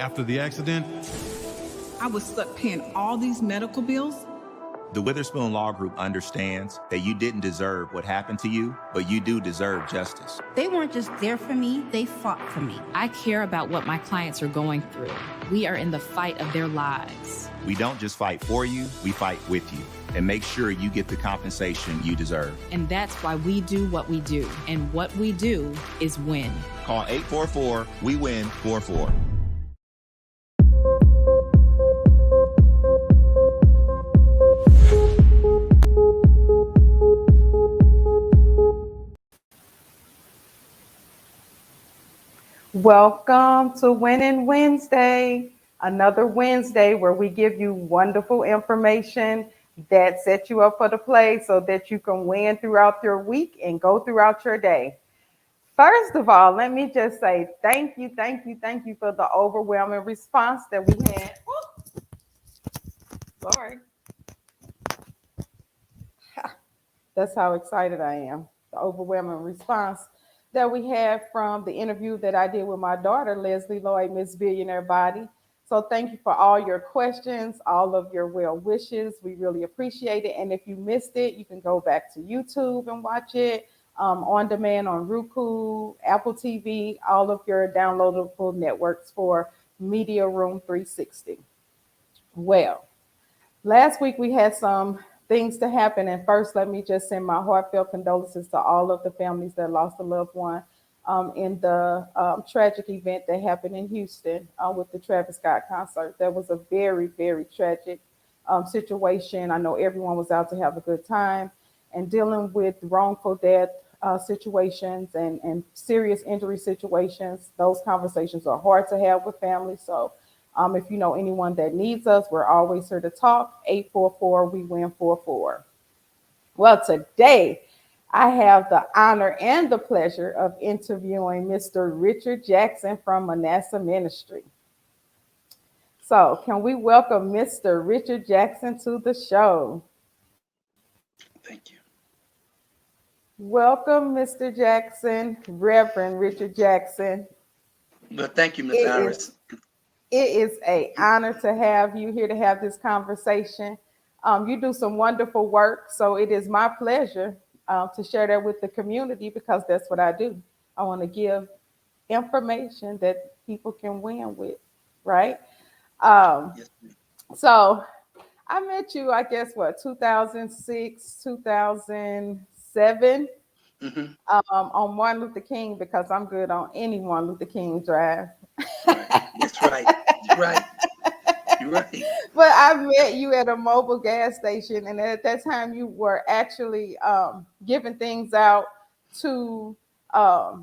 After the accident, I was stuck paying all these medical bills. The Witherspoon Law Group understands that you didn't deserve what happened to you, but you do deserve justice. They weren't just there for me, they fought for me. I care about what my clients are going through. We are in the fight of their lives. We don't just fight for you, we fight with you and make sure you get the compensation you deserve. And that's why we do what we do. And what we do is win. Call 844-WE-WIN-44. Welcome to Winning Wednesday, another Wednesday where we give you wonderful information that sets you up for the play so that you can win throughout your week and go throughout your day. First of all, let me just say thank you for the overwhelming response that we had. Sorry. That's how excited I am. The overwhelming response that we had from the interview that I did with my daughter, Leslie Lloyd, Miss Billionaire Body. So thank you for all your questions, all of your well wishes. We really appreciate it. And if you missed it, you can go back to YouTube and watch it on demand on Roku, Apple TV, all of your downloadable networks for Media Room 360. Well, last week we had some things to happen. And first, let me just send my heartfelt condolences to all of the families that lost a loved one in the tragic event that happened in Houston with the Travis Scott concert. That was a very, very tragic situation. I know everyone was out to have a good time, and dealing with wrongful death situations and serious injury situations. Those conversations are hard to have with families. So if you know anyone that needs us, we're always here to talk. 844-WE-WIN-44. Well, today I have the honor and the pleasure of interviewing Mr. Richard Jackson from Manasseh Ministry. So can we welcome Mr. Richard Jackson to the show? Thank you. Welcome, Mr. Jackson, Reverend Richard Jackson. Well, thank you, Ms. Iris. It is an honor to have you here to have this conversation. You do some wonderful work, so it is my pleasure to share that with the community because that's what I do. I want to give information that people can win with, right? Yes, so I met you, I guess, 2006, 2007 on Martin Luther King, because I'm good on any Martin Luther King drive. That's right. You're right. But I met you at a mobile gas station, and at that time you were actually giving things out to, I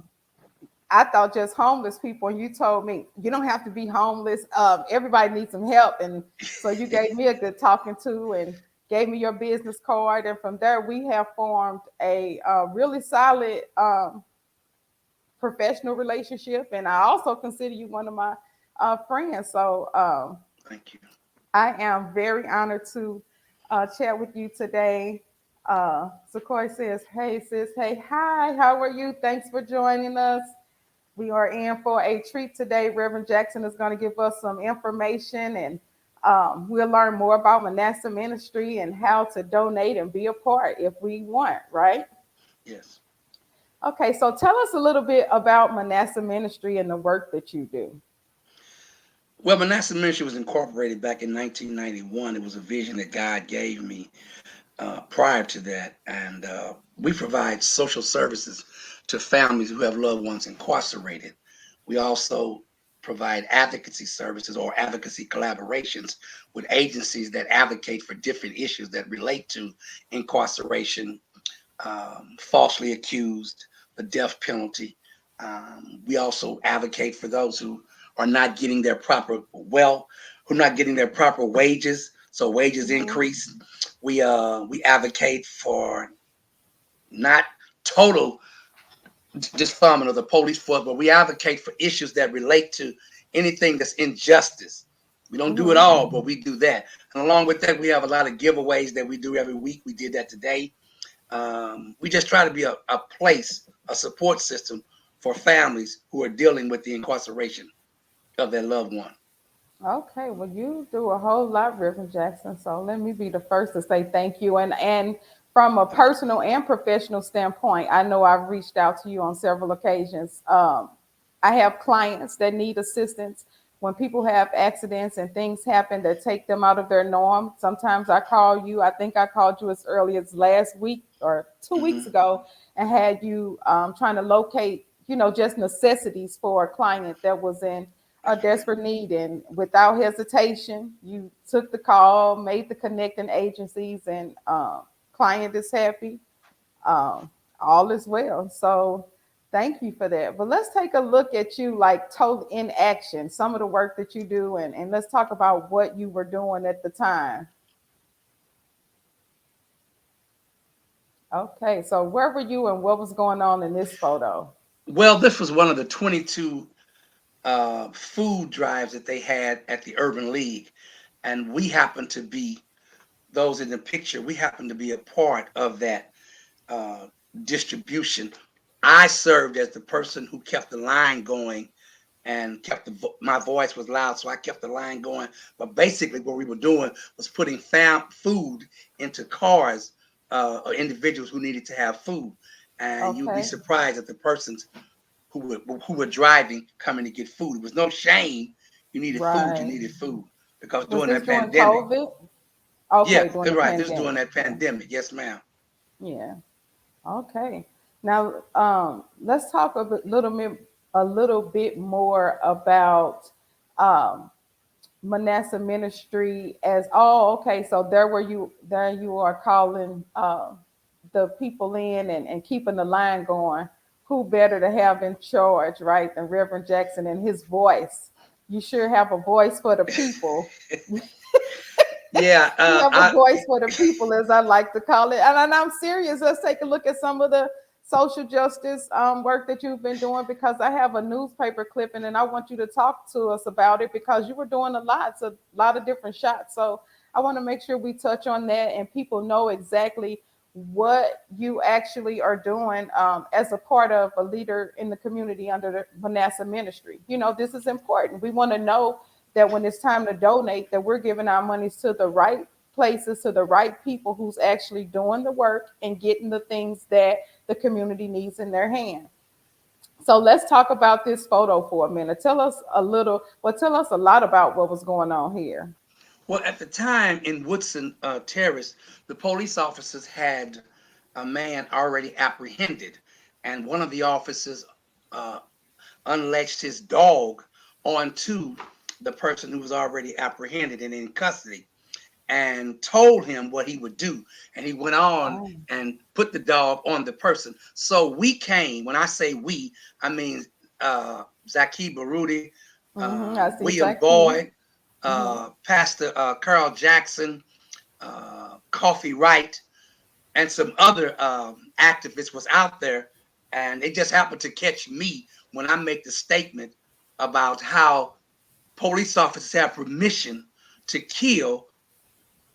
thought just homeless people, and you told me you don't have to be homeless. Everybody needs some help, and so you gave me a good talking to and gave me your business card, and from there we have formed a really solid professional relationship, and I also consider you one of my friends. So thank you. I am very honored to chat with you today. Sequoia says, hey sis, hey, hi, how are you? Thanks for joining us. We are in for a treat today. Reverend Jackson is going to give us some information, and we'll learn more about Manasseh Ministry and how to donate and be a part if we want, right? Yes. Okay, so tell us a little bit about Manasseh Ministry and the work that you do. Well, Manasseh Ministry was incorporated back in 1991. It was a vision that God gave me prior to that. And we provide social services to families who have loved ones incarcerated. We also provide advocacy services or advocacy collaborations with agencies that advocate for different issues that relate to incarceration, falsely accused, the death penalty. We also advocate for those who are not getting their proper wages, so wages increase. We advocate for not total disarmament of the police force, but we advocate for issues that relate to anything that's injustice. We don't do it all, but we do that. And along with that, we have a lot of giveaways that we do every week. We did that today. We just try to be a place, a support system for families who are dealing with the incarceration of their loved one. Okay, well, you do a whole lot, Reverend Jackson. So let me be the first to say thank you. And from a Thank you. personal and professional standpoint, I know I've reached out to you on several occasions. I have clients that need assistance when people have accidents and things happen that take them out of their norm. Sometimes I call you. I think I called you as early as last week or 2 weeks Hmm. ago and had you trying to locate, just necessities for a client that was in a That's right. desperate need. And without hesitation, you took the call, made the connecting agencies, and client is happy. Um, all is well. So thank you for that. But let's take a look at you like total in action, some of the work that you do, and let's talk about what you were doing at the time. Okay, so where were you and what was going on in this photo? Well, this was one of the 22 food drives that they had at the Urban League, and we happened to be those in the picture. We happened to be a part of that uh, distribution. I served as the person who kept the line going and kept my voice was loud, so I kept the line going. But basically, what we were doing was putting food into cars or individuals who needed to have food. And you'd be Okay, surprised at the persons who were driving coming to get food. It was no shame. You needed food. You right. needed food because Was during this that during pandemic, COVID? yeah, Okay, during the right. This is during pandemic. that Yeah, pandemic. Yes, ma'am. yeah. Okay. Now, let's talk a little bit more about um, Manasseh Ministry. Okay, so there you are calling the people in and keeping the line going. Who better to have in charge, right, than Reverend Jackson and his voice? You sure have a voice for the people. Yeah, You have a voice for the people, as I like to call it. And I'm serious. Let's take a look at some of the social justice work that you've been doing, because I have a newspaper clipping and I want you to talk to us about it because you were doing a lot of different shots. So I want to make sure we touch on that and people know exactly what you actually are doing as a part of a leader in the community under the Manasseh ministry. This is important. We want to know that when it's time to donate, that we're giving our monies to the right places, to the right people who's actually doing the work and getting the things that the community needs in their hand. So let's talk about this photo for a minute. Tell us a lot about what was going on here. well, at the time in Woodson Terrace, the police officers had a man already apprehended, and one of the officers uh, unlatched his dog onto the person who was already apprehended and in custody and told him what he would do. And he went on Oh, and put the dog on the person. So we came, when I say we, I mean Zaki Baruti, I see William Zaki. Boyd, Hmm. Pastor Carl Jackson, Coffee Wright, and some other activists was out there. And they just happened to catch me when I make the statement about how police officers have permission to kill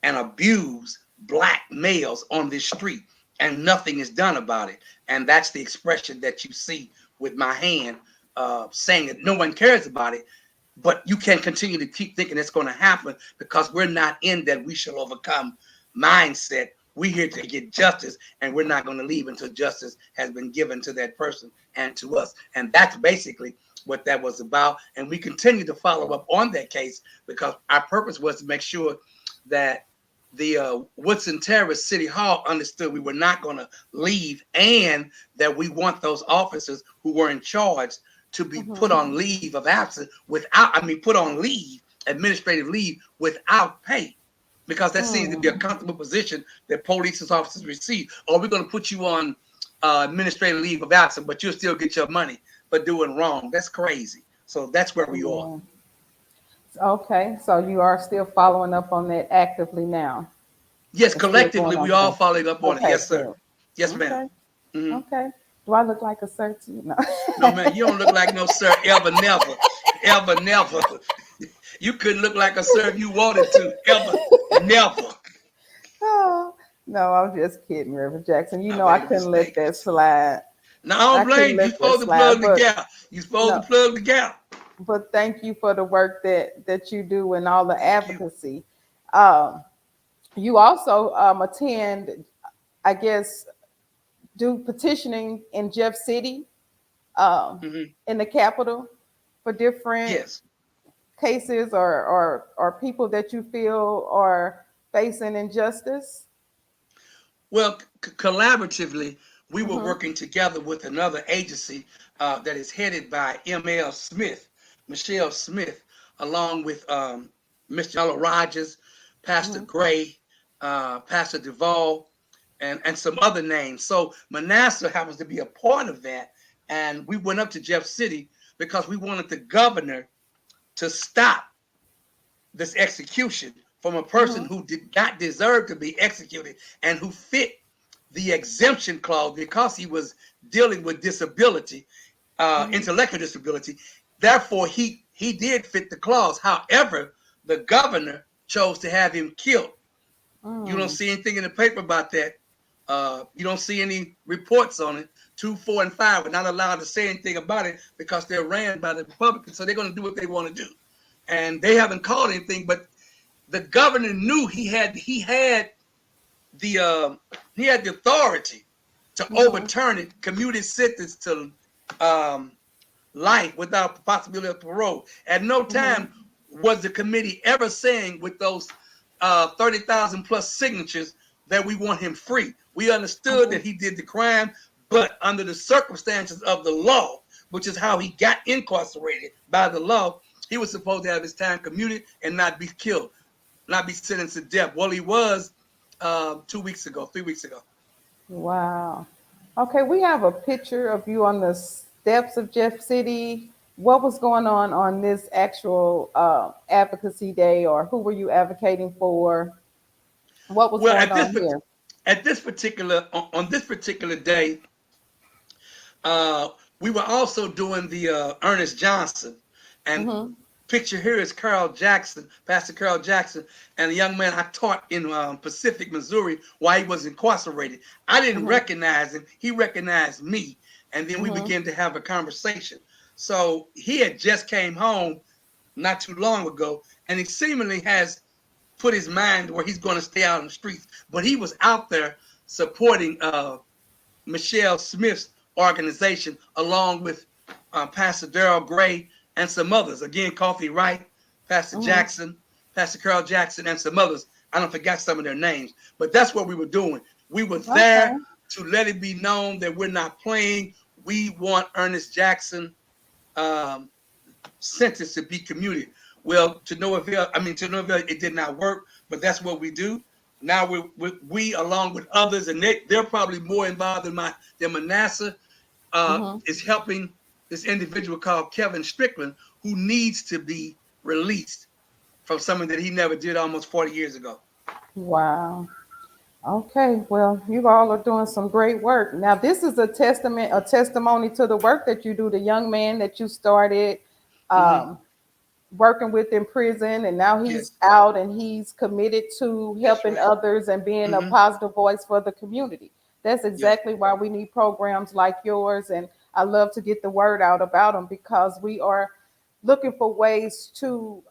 and abuse black males on this street, and nothing is done about it. And that's the expression that you see with my hand saying that no one cares about it. But you can continue to keep thinking it's going to happen because we're not in that we shall overcome mindset. We're here to get justice, and we're not going to leave until justice has been given to that person and to us. And that's basically what that was about. And we continue to follow up on that case because our purpose was to make sure that the Woodson Terrace City Hall understood we were not going to leave, and that we want those officers who were in charge to be put Hmm. on leave of absence without, I mean, put on leave, administrative leave without pay, because that seems to be a Mm. comfortable position that police officers receive. Or we're going to put you on administrative leave of absence, but you'll still get your money for doing wrong. That's crazy. So that's where we are. Yeah. Okay, so you are still following up on that actively now Yes, and still going collectively, on we all today. following up on it. Okay, Yes, sir. good. Yes, ma'am. Okay. Hmm. Okay. Do I look like a sir to you? No. No, man, you don't look like no sir ever, never, ever, never. You couldn't look like a sir if you wanted to, ever, never. Oh, no, I'm just kidding, Reverend Jackson. I I made a couldn't let mistake. that slide. No, I I don't couldn't blame you. let You're that supposed to slide. plug the But gap. You're supposed to no, plug the gap. but thank you for the work that you do and all the Thank you. advocacy. Um, you also attend, I guess, do petitioning in Jeff City, um, Hmm. in the capital, for different Yes. cases or people that you feel are facing injustice. Well, collaboratively, we were Hmm. working together with another agency that is headed by M.L. Smith, Michelle Smith, along with Mr. Ella Rogers, Pastor Hmm. Gray, Pastor Duvall, and some other names. So Manasseh happens to be a part of that. And we went up to Jeff City because we wanted the governor to stop this execution from a person Hmm. who did not deserve to be executed and who fit the exemption clause because he was dealing with disability, Hmm. intellectual disability. Therefore, he did fit the clause. However, the governor chose to have him killed. You don't Mm. see anything in the paper about that. You don't see any reports on it. 2, 4, and 5 are not allowed to say anything about it because they're ran by the Republicans, so they're going to do what they want to do. And they haven't called anything, but the governor knew the he had the authority to Hmm. overturn it, commute his sentence to um, life without the possibility of parole. At no Hmm. time was the committee ever saying with those 30,000 plus signatures that we want him free. We understood Hmm. that he did the crime, but under the circumstances of the law, which is how he got incarcerated by the law, he was supposed to have his time commuted and not be killed, not be sentenced to death. Well, he was 2 weeks ago, 3 weeks ago. Wow. Okay, we have a picture of you on the steps of Jeff City. What was going on this actual advocacy day, or who were you advocating for? What was Well, going on here? at this particular on this particular day, uh, we were also doing the Ernest Johnson, and Hmm. picture here is Carl Jackson, Pastor Carl Jackson, and a young man I taught in Pacific, Missouri, while he was incarcerated. I didn't Hmm. recognize him; he recognized me, and then we Hmm. began to have a conversation. So he had just came home not too long ago, and he seemingly has put his mind where he's going to stay out on the streets. But he was out there supporting Michelle Smith's organization, along with Pastor Darrell Gray and some others. Again, Coffee Wright, Pastor Hmm. Jackson, Pastor Carl Jackson, and some others. I don't forget some of their names, but that's what we were doing. We were Okay. there to let it be known that we're not playing. We want Ernest Jackson um, sentence to be commuted. Well, to no avail, it did not work, but that's what we do. Now we along with others, and they're probably more involved than Manasseh, Hmm. is helping this individual called Kevin Strickland, who needs to be released from something that he never did almost 40 years ago. Wow. Okay, well, you all are doing some great work. Now, this is a testimony to the work that you do. The young man that you started Hmm. um, working with in prison, and now he's Yes, out and he's committed to that's helping right. others and being a Hmm. positive voice for the community. That's Yep. exactly why we need programs like yours, and I love to get the word out about them because we are looking for ways to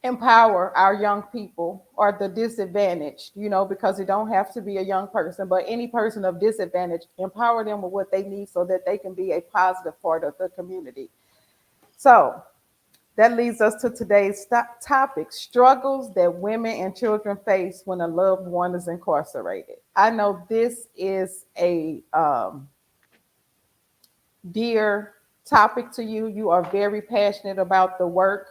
empower our young people or the disadvantaged, because it don't have to be a young person, but any person of disadvantage, empower them with what they need so that they can be a positive part of the community. So that leads us to today's topic: struggles that women and children face when a loved one is incarcerated. I know this is a dear topic to you. You are very passionate about the work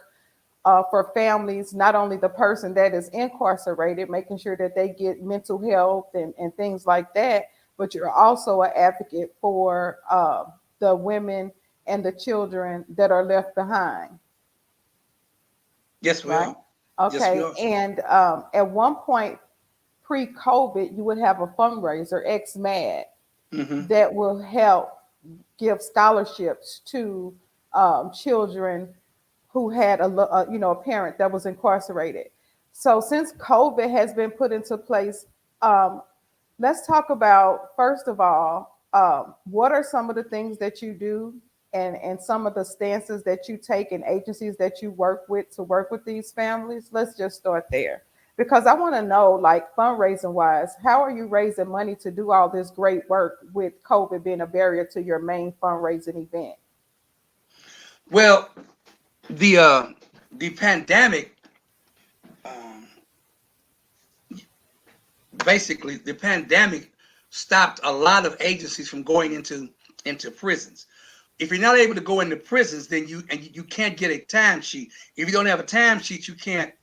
for families, not only the person that is incarcerated, making sure that they get mental health and things like that, but you're also an advocate for the women and the children that are left behind, Yes, we right? are. Yes, we Okay. are. And at one point, pre COVID, you would have a fundraiser, XMAD, Hmm. that will help give scholarships to children who had a parent that was incarcerated. So since COVID has been put into place, um, let's talk about, first of all, what are some of the things that you do, and some of the stances that you take and agencies that you work with to work with these families? Let's just start there. Because I want to know, like fundraising wise, how are you raising money to do all this great work with COVID being a barrier to your main fundraising event? Well, the pandemic, um, basically the pandemic stopped a lot of agencies from going into prisons. If you're not able to go into prisons, then you can't get a timesheet. If you don't have a timesheet, you can't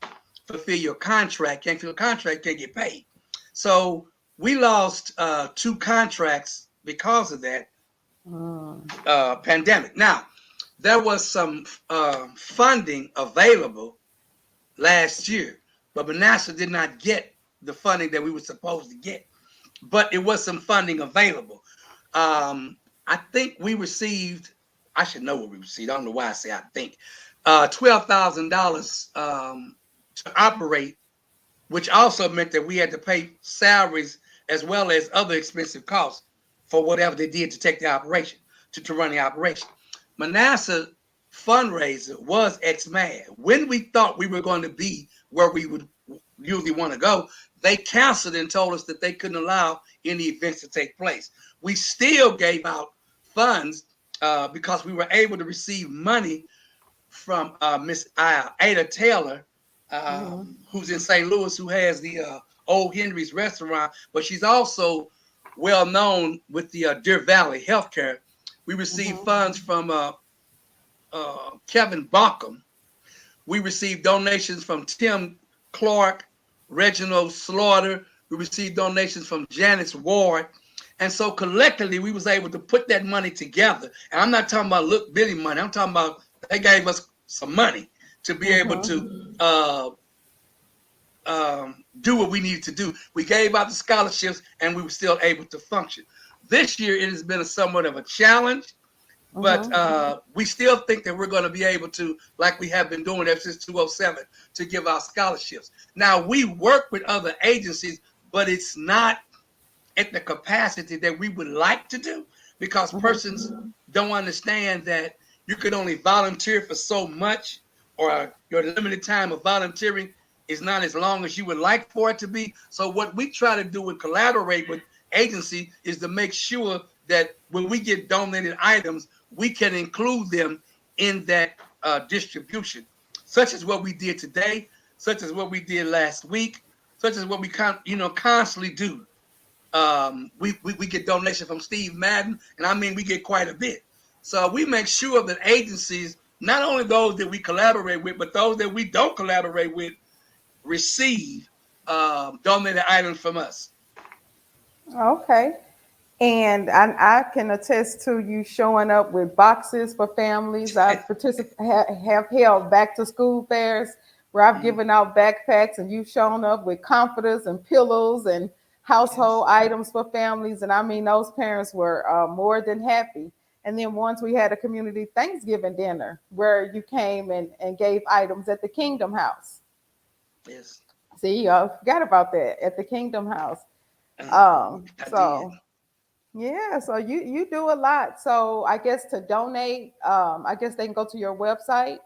fulfill your contract. Can't fulfill a contract, can't get paid. So we lost two contracts because of that pandemic. Now there was some funding available last year, but Manasseh did not get the funding that we were supposed to get. But it was some funding available. I think we received. I should know what we received. I don't know why I say I think. $12,000 to operate, which also meant that we had to pay salaries as well as other expensive costs for whatever they did to take the operation, to run the operation. Manasseh fundraiser was ex-mad. When we thought we were going to be where we would usually want to go, they canceled and told us that they couldn't allow any events to take place. We still gave out funds because we were able to receive money from Miss Ada Taylor, who's in St. Louis, who has the Old Henry's restaurant, but she's also well known with the Deer Valley Healthcare. We received funds from Kevin Bockham. We received donations from Tim Clark, Reginald Slaughter. We received donations from Janice Ward. And so collectively, we was able to put that money together. And I'm not talking about Look Billy money. I'm talking about they gave us some money to be able to do what we needed to do. We gave out the scholarships, and we were still able to function. This year, it has been somewhat of a challenge, but we still think that we're going to be able to, like we have been doing ever since 2007, to give out scholarships. Now, we work with other agencies, but it's not at the capacity that we would like to do because persons don't understand that you could only volunteer for so much, or your limited time of volunteering is not as long as you would like for it to be. So what we try to do and collaborate with agency is to make sure that when we get donated items, we can include them in that distribution, such as what we did today, such as what we did last week, such as what we constantly do. We get donations from Steve Madden, and I mean we get quite a bit. So we make sure that agencies, not only those that we collaborate with, but those that we don't collaborate with, receive donated items from us. Okay. And I can attest to you showing up with boxes for families. I've have held back to school fairs where I've given out backpacks, and you've shown up with comforters and pillows and household items for families. And I mean, those parents were more than happy. And then once we had a community Thanksgiving dinner where you came and gave items at the Kingdom House. Yes. See, I forgot about that at the Kingdom House. So. Yeah, so you do a lot. So I guess to donate, I guess they can go to your website,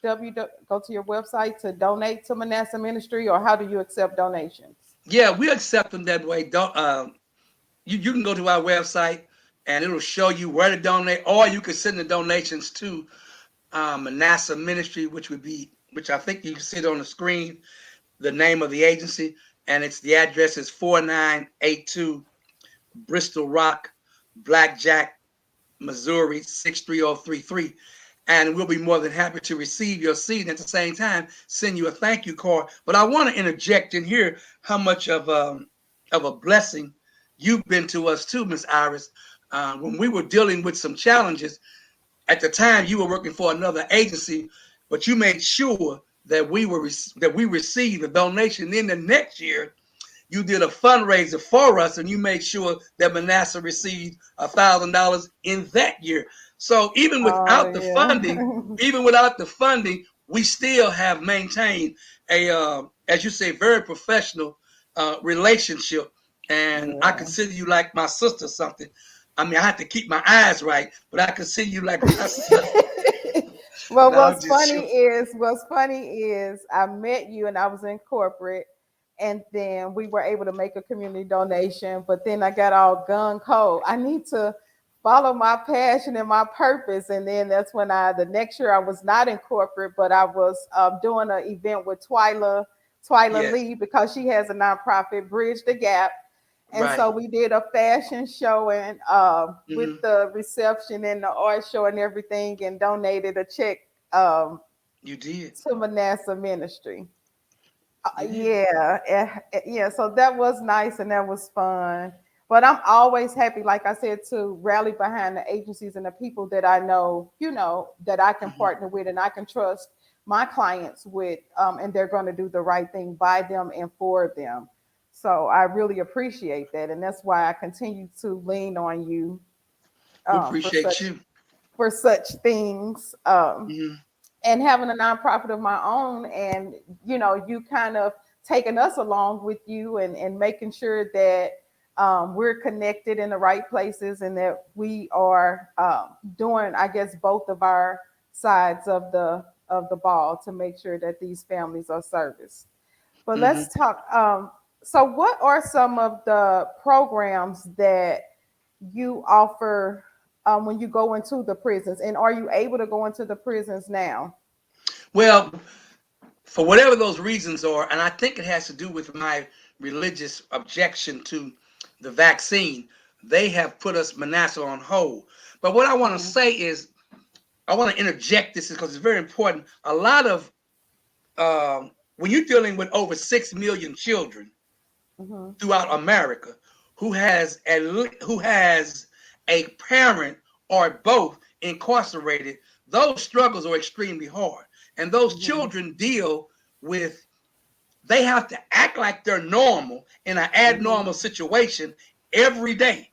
go to your website to donate to Manasseh Ministry, or how do you accept donations? Yeah, we accept them that way. Don't you can go to our website and it'll show you where to donate, or you can send the donations to Manasseh Ministry, which I think you can see it on the screen, the name of the agency, and the address is 4982 Bristol Rock, Blackjack, Missouri 63033. And we'll be more than happy to receive your seed and at the same time send you a thank you card. But I want to interject in here how much of a blessing you've been to us too, Miss Iris. When we were dealing with some challenges at the time, you were working for another agency, but you made sure that we received a donation. Then the next year, you did a fundraiser for us, and you made sure that Manasseh received $1,000 in that year. So even without the funding, we still have maintained as you say, very professional relationship. And I consider you like my sister something. I mean, I had to keep my eyes right, but I could see you like. Well, No, I'm just joking. what's funny is I met you and I was in corporate, and then we were able to make a community donation. But then I got all gung ho. I need to follow my passion and my purpose. And then that's when the next year I was not in corporate, but I was doing an event with Twyla Yes, Lee, because she has a nonprofit, Bridge the Gap. And right. so we did a fashion show and with Hmm. the reception and the art show and everything, and donated a check um, You did. to Manasseh Ministry. You did. Yeah. So that was nice and that was fun. But I'm always happy, like I said, to rally behind the agencies and the people that I know, that I can Hmm. partner with and I can trust my clients with, and they're going to do the right thing by them and for them. So I really appreciate that, and that's why I continue to lean on you We for appreciate such you. things. Hmm. And having a nonprofit of my own, and you kind of taking us along with you, and making sure that we're connected in the right places, and that we are doing, I guess, both of our sides of the ball to make sure that these families are serviced. But Hmm. let's talk. So what are some of the programs that you offer when you go into the prisons, and are you able to go into the prisons now? Well, for whatever those reasons are, and I think it has to do with my religious objection to the vaccine, they have put us Manasseh on hold. But what I want to Mhm, say is, I want to interject this because it's very important. A lot of when you're dealing with over 6 million children mhm, throughout America who has a parent or both incarcerated, those struggles are extremely hard, and those mhm, children deal with. They have to act like they're normal in an abnormal mhm, situation every day.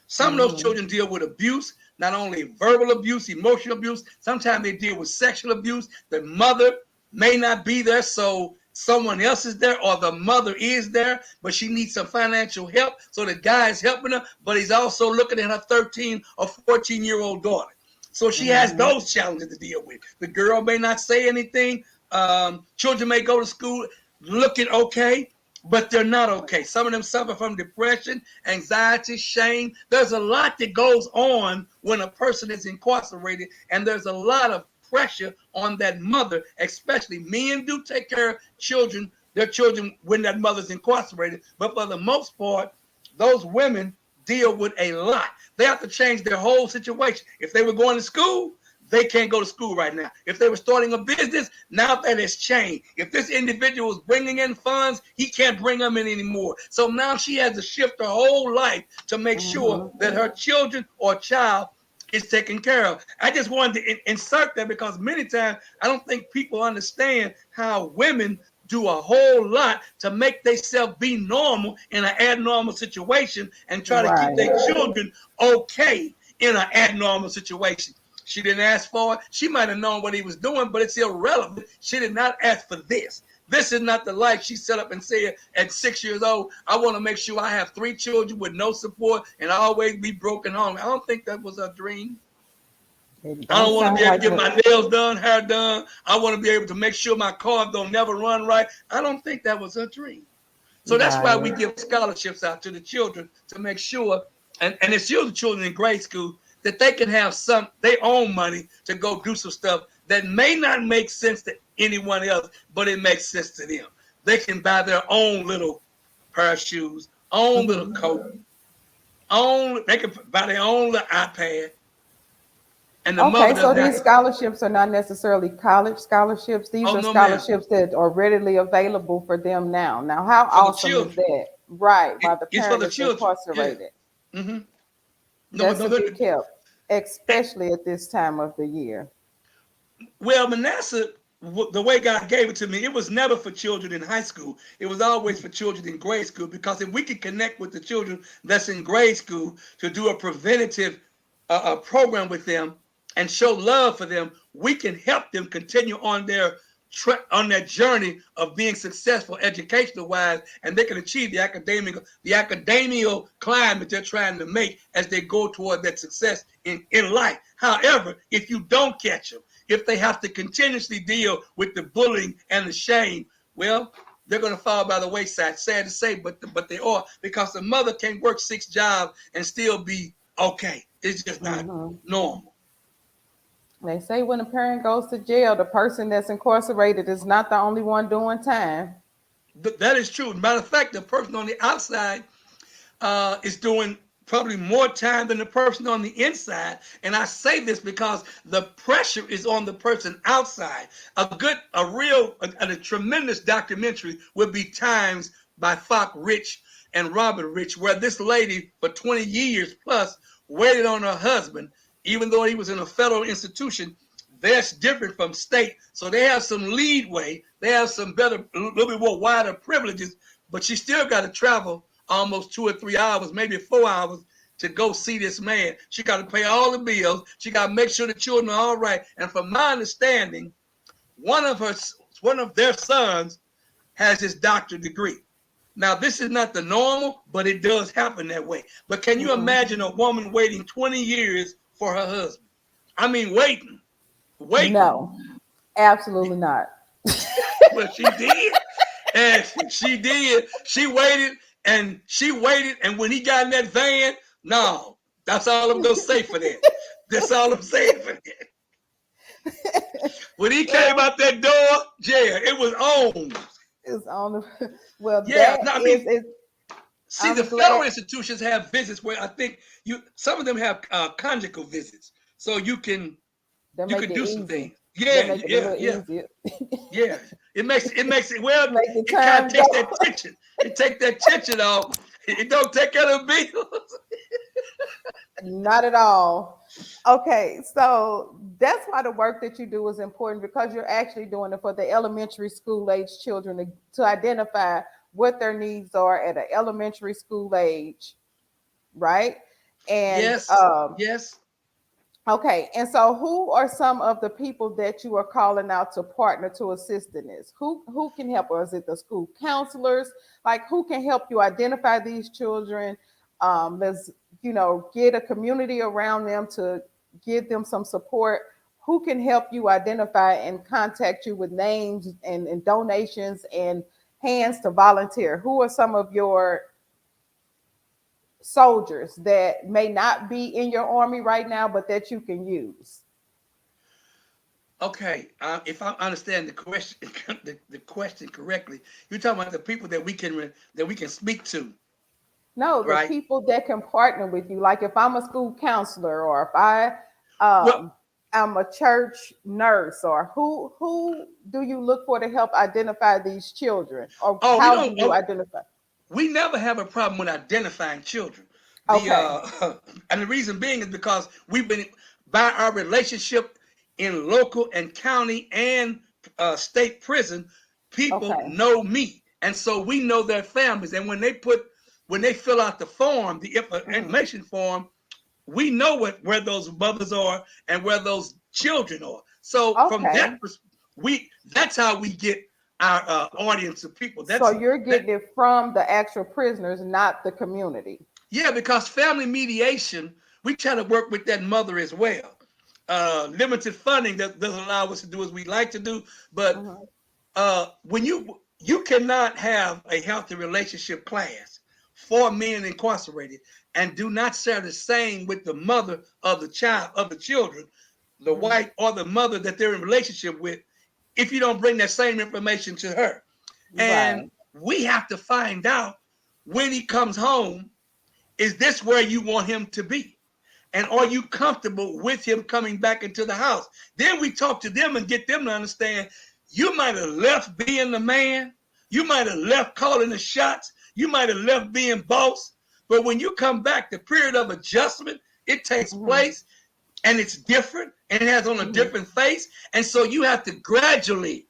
Some of those mhm, children deal with abuse, not only verbal abuse, emotional abuse. Sometimes they deal with sexual abuse. The mother may not be there, so someone else is there, or the mother is there, but she needs some financial help. So the guy is helping her, but he's also looking at her 13 or 14-year-old daughter. So she has mhm, those challenges to deal with. The girl may not say anything. Children may go to school looking okay, but they're not okay. Some of them suffer from depression, anxiety, shame. There's a lot that goes on when a person is incarcerated, and there's a lot of pressure on that mother, especially. Men do take care of children, their children, when that mother's incarcerated, but for the most part, those women deal with a lot. They have to change their whole situation. If they were going to school, they can't go to school right now. If they were starting a business, now that has changed. If this individual is bringing in funds, he can't bring them in anymore. So now she has to shift her whole life to make sure mhm. that her children or child is taken care of. I just wanted to insert that because many times I don't think people understand how women do a whole lot to make themselves be normal in an abnormal situation and try to keep their Right. children okay in an abnormal situation. She didn't ask for it. She might have known what he was doing, but it's irrelevant. She did not ask for this. This is not the life she set up and said at 6 years old. I want to make sure I have 3 children with no support and always be broken home. I don't think that was her dream. It I don't don't want to sound be able to like get it. my nails done, hair done. I want to be able to make sure my car don't never run right. I don't think that was her dream. So that's why we Right. give scholarships out to the children to make sure, and it's usually children in grade school, that they can have some their own money to go do some stuff that may not make sense to anyone else, but it makes sense to them. They can buy their own little pair of shoes, own little Mhm. coat, own they can buy their own little iPad, and the mother Okay, so doesn't have these to. scholarships are not necessarily college scholarships. These Oh are no, ma'am. scholarships that are readily available for them now. Now, how For the awesome is children, that? Right, while the it's for parent the is children. Yeah. incarcerated. Mm-hmm. No, That's no, a no. big help, especially at this time of the year. Well, Manasseh, the way God gave it to me, it was never for children in high school. It was always for children in grade school, because if we could connect with the children that's in grade school to do a preventative program with them and show love for them, we can help them continue on their on that journey of being successful educational wise, and they can achieve the academical climb they're trying to make as they go toward that success in life. However, if you don't catch them, if they have to continuously deal with the bullying and the shame, well, they're going to fall by the wayside. Sad to say, but they are, because the mother can't work 6 jobs and still be okay. It's just not normal. They say when a parent goes to jail, the person that's incarcerated is not the only one doing time. That is true. Matter of fact, the person on the outside is doing probably more time than the person on the inside. And I say this because the pressure is on the person outside. A tremendous documentary would be Times by Falk Rich and Robert Rich, where this lady for 20 years plus waited on her husband, even though he was in a federal institution. That's different from state. So they have some leadway. They have some better, a little bit more wider privileges, but she still got to travel almost 2 or 3 hours, maybe 4 hours to go see this man. She got to pay all the bills. She got to make sure the children are all right. And from my understanding, one of their sons has his doctorate degree. Now, this is not the normal, but it does happen that way. But can you imagine a woman waiting 20 years for her husband? I mean, waiting. No, absolutely not. But she did. And she did. She waited. And when he got in that van, no, that's all I'm going to say for that. That's all I'm saying for that. When he came out that door, yeah, it was on. It's on the, well, yeah, see, the federal institutions have visits where I think some of them have conjugal visits. So you can do some things. Yeah. Yeah. It makes it well. It kind of takes that tension. It takes that tension off. It don't take care of bills. Not at all. Okay, so that's why the work that you do is important, because you're actually doing it for the elementary school age children to identify what their needs are at an elementary school age, right? And yes. Okay, and so who are some of the people that you are calling out to partner to assist in this? Who can help? Or is it the school counselors? Like, who can help you identify these children? Let's get a community around them to give them some support. Who can help you identify and contact you with names and donations and hands to volunteer? Who are some of your soldiers that may not be in your army right now, but that you can use? Okay, if I understand the question, the question correctly, you're talking about the people that we can speak to. No, the right? People that can partner with you. Like if I'm a school counselor, or if I'm a church nurse, or who do you look for to help identify these children, or how do you identify? We never have a problem with identifying children. Okay. And the reason being is because we've been, by our relationship in local and county and state prison, people know me. And so we know their families. And when they fill out the form, the information form, we know where those mothers are and where those children are. So from that perspective, that's how we get our audience of people. So you're getting it from the actual prisoners, not the community. Yeah, because family mediation, we try to work with that mother as well. Limited funding that doesn't allow us to do as we like to do, but when you cannot have a healthy relationship class for men incarcerated and do not share the same with the mother of the children, the wife or the mother that they're in relationship with, if you don't bring that same information to her. And we have to find out when he comes home, is this where you want him to be? And are you comfortable with him coming back into the house? Then we talk to them and get them to understand, you might have left being the man. You might have left calling the shots. You might have left being boss. But when you come back, the period of adjustment, it takes place, and it's different, and it has on a different face. And so you have to gradually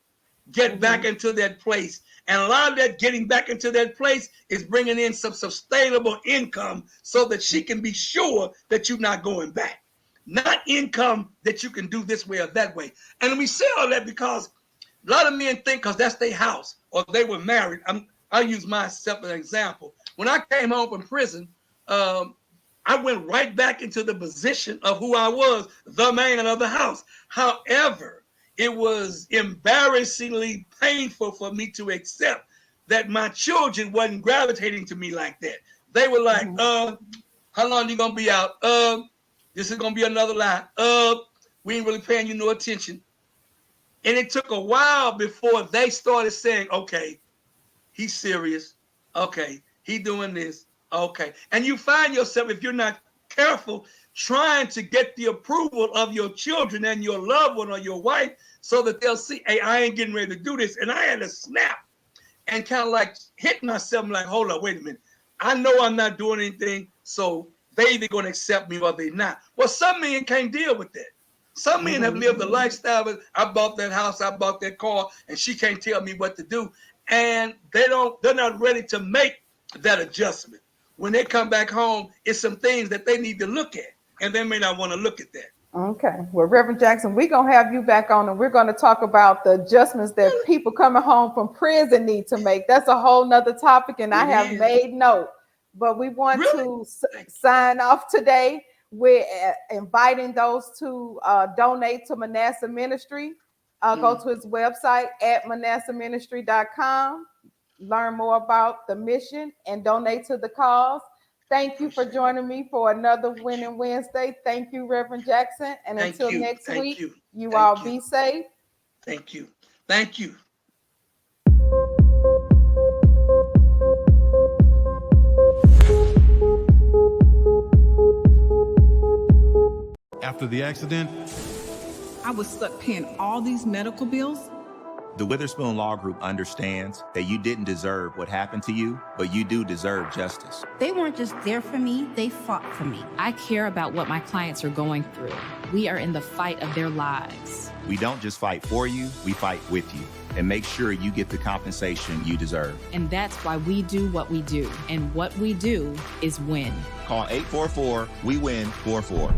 get back into that place. And a lot of that getting back into that place is bringing in some sustainable income so that she can be sure that you're not going back. Not income that you can do this way or that way. And we say all that because A lot of men think because that's their house or they were married. I use myself as an example. When I came home from prison, I went right back into the position of who I was, the man of the house. However, it was embarrassingly painful for me to accept that my children wasn't gravitating to me like that. They were like, how long you gonna be out? This is gonna be another lie. We ain't really paying you no attention. And it took a while before they started saying, okay, he's serious. Okay, he doing this. Okay. And you find yourself, if you're not careful, trying to get the approval of your children and your loved one or your wife so that they'll see, hey, I ain't getting ready to do this. And I had to snap and kind of like hit myself. I'm like, hold up, wait a minute. I know I'm not doing anything, so they either going to accept me or they not. Well, some men can't deal with that. Some men have lived a lifestyle of, I bought that house, I bought that car, and she can't tell me what to do. And they're not ready to make that adjustment. When they come back home, it's some things that they need to look at, and they may not want to look at that. Okay. Well, Reverend Jackson, we're going to have you back on, and we're going to talk about the adjustments that people coming home from prison need to make. That's a whole nother topic, and I have made note. But we want to sign off today. We're inviting those to donate to Manasseh Ministry. Go to his website at manassehministry.com. Learn more about the mission and donate to the cause. Thank you for joining me for another Winning Wednesday. Thank you, Reverend Jackson. And until next week, you all be safe. Thank you. Thank you. After the accident, I was stuck paying all these medical bills. The Witherspoon Law Group understands that you didn't deserve what happened to you, but you do deserve justice. They weren't just there for me, they fought for me. I care about what my clients are going through. We are in the fight of their lives. We don't just fight for you, we fight with you and make sure you get the compensation you deserve. And that's why we do what we do. And what we do is win. Call 844-WE-WIN-44.